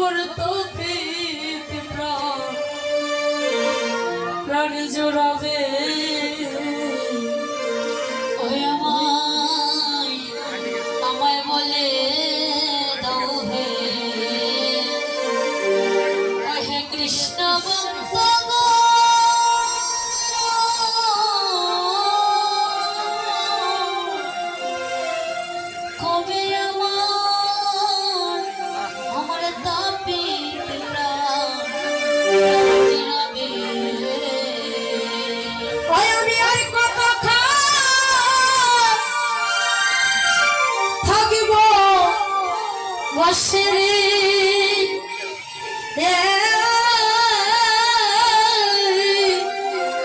করতো প্রাণ জোড়াবে ওই আমায় বলে দাও হে হে কৃষ্ণ ভক্ত কবে আমার তাপি বসে রে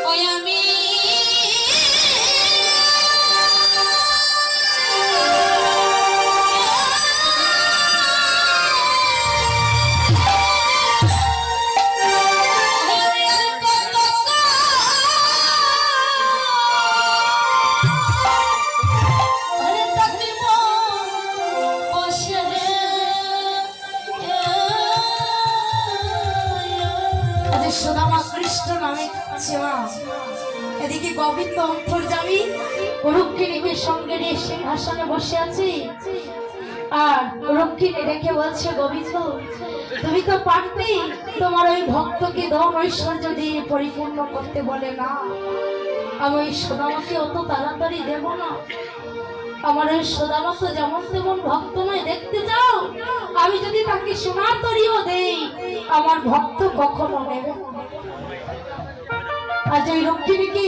ওই আমি সুদামা কৃষ্ণ নামে এদিকে গোবিন্দ অন্তর্যামী রুক্মিণীকে সঙ্গে নিয়ে সিংহাসনে বসে আছি আর রুক্মিণী রেখে বলছে গোবিন্দ তুমি তো পারতে তোমার ওই ভক্তকে ধন ঐশ্বর্য দিয়ে পরিপূর্ণ করতে বলে না আমি ওই সুদামাকে অত তাড়াতাড়ি দেব না আমার ওই সুদামা তো যেমন তেমন ভক্ত নয় দেখতে যাও আমি যদি তাকে সোনার তরিও দেই আমার ভক্ত কখনো নেবে আজ ওই রুক্মিণীকে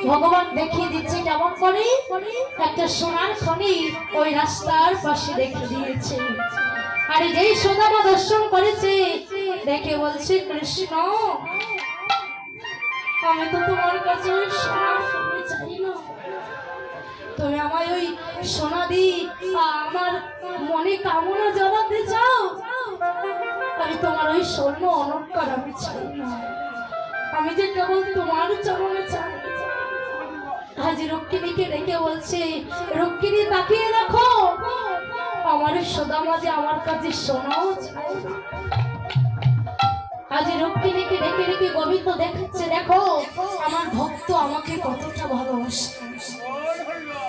ভগবান দেখিয়ে দিচ্ছে কেমন করে একটা সোনার খনি ওই রাস্তার পাশে রেখে দিয়েছে আর যেই সুদামা দর্শন করেছে দেখে বলছে কৃষ্ণ আমি তো তোমার কাছে ওই সোনার খনি চাই না তুমি আমায় ওই সোনা দি আমার মনে কামনা জড়াতে চাও আমি তোমার ওই স্বর্ণ অলঙ্কার আমি চাই না আমি যে কেবল তোমার চরণে চাই আজ রুক্মিণীকে রেখে বলছে রুক্মিণী তাকিয়ে দেখো আমার সুদামা যে আমার কাছে সোনাও চাই আজ রুক্মিণীকে রেখে রেখে গোবিন্দ দেখাচ্ছে দেখো আমার ভক্ত আমাকে কতটা ভালোবাসে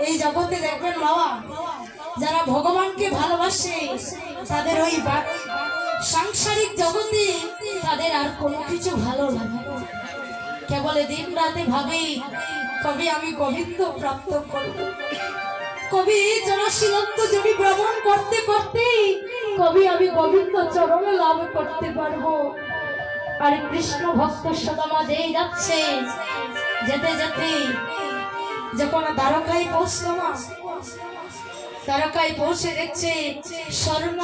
এই জগতে দেখবেন বাবা যারা ভগবানকে ভালোবাসে তাদের ওই সাংসারিক জগতে তাদের আর কোনো কিছু ভালো লাগে না কেবল দিন রাতে ভাবে কবে আমি গোবিন্দ প্রাপ্ত করব কবে জনশীলত্ব যদি ভ্রমণ করতে করতে কবে আমি গোবিন্দ চরণে লাভ করতে পারবো আর কৃষ্ণ ভক্ত সুদামা যেই যাচ্ছে যেতে যেতে যখন দ্বারকায় পৌঁছলো না দ্বারকায় পৌঁছে দেখছে স্বর্ণ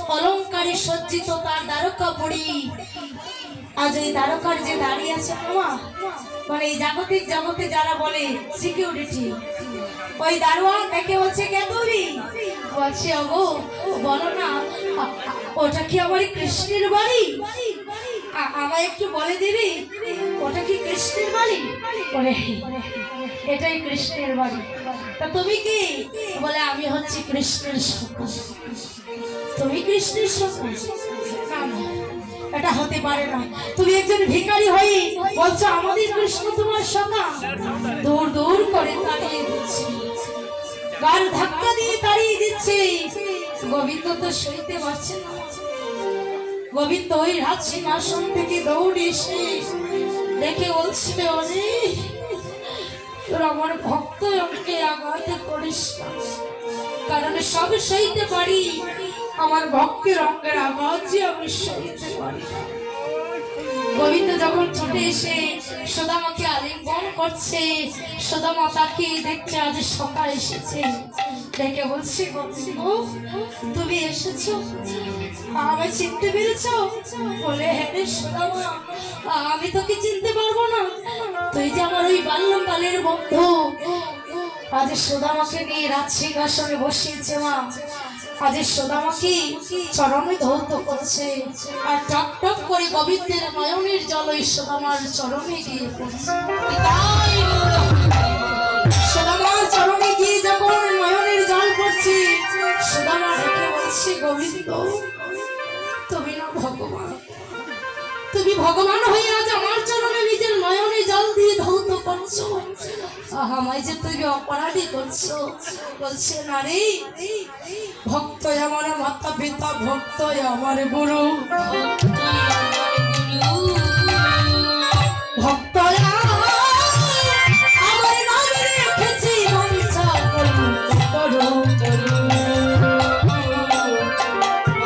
অলঙ্কারে সজ্জিত তার দ্বারকাপুরী আজ এই দ্বারকার যে দাঁড়িয়ে আছে মামা মানে এই জাগতিক জগতে যারা বলে সিকিউরিটি ওই দারোয়ান দেখে বলছে কে তুমি বলছে ওগো বলো না ওটা কি আমার কৃষ্ণের বাড়ি আমায় একটু বলে দিবি ওটা কি কৃষ্ণের বাড়ি এটাই কৃষ্ণের বাড়ি তা তুমি কি বলে আমি হচ্ছি কৃষ্ণের সখা তুমি কৃষ্ণের সখা না এটা হতে পারে না তুমি একজন ভিখারি হয়ে বলছো আমাদের কৃষ্ণ তোমার সখা দূর দূর করে তাড়িয়ে দিচ্ছে গাল ধাক্কা দিয়ে তাড়িয়ে দিচ্ছে গোবিন্দ তো সইতে পারছে না গোবিন্দ ওই রাজ সিংহাসন থেকে দৌড়ে এসে দেখে বলছিল অরে তোর আমার ভক্ত আমাকে আঘাত করিস না কারণ সব সইতে পারি আমার ভক্তের অঙ্গের আঘাত যে আমি সইতে পারি না গোবিন্দ যখন ছুটে এসে সুদামাকে আলিঙ্গন করছে সুদামা তাকে দেখছে আজ সকাল এসেছে দেখে বলছি তুমি এসেছো আমায় চিনতে পেরেছো বলে হ্যাঁ রে সুদামা আমি তোকে চিনতে পারবো না তুই যে আমার ওই বাল্যকালের বন্ধু আজ সুদামাকে নিয়ে রাজ সিংহাসনে বসিয়েছে মা আজ সুদামাকে চরণে ধৌত করছে আর টক টক করে গোবিন্দের নয়নের জল ওই সুদামার চরণে গিয়ে পড়ছে সুদামার চরণে গিয়ে যখন নয়নের জল পড়ছে সুদামা রেখে বলছে গোবিন্দ তুমি না ভগবান ভগবান হয়ে আজ আমার চরণে নিজের নয়নে জল দিয়ে ধৌত করছো, আমায় যে তুমি অপরাধী করছো। বলছে নারী, ভক্ত আমার মাতা পিতা, ভক্ত আমার গুরু, ভক্ত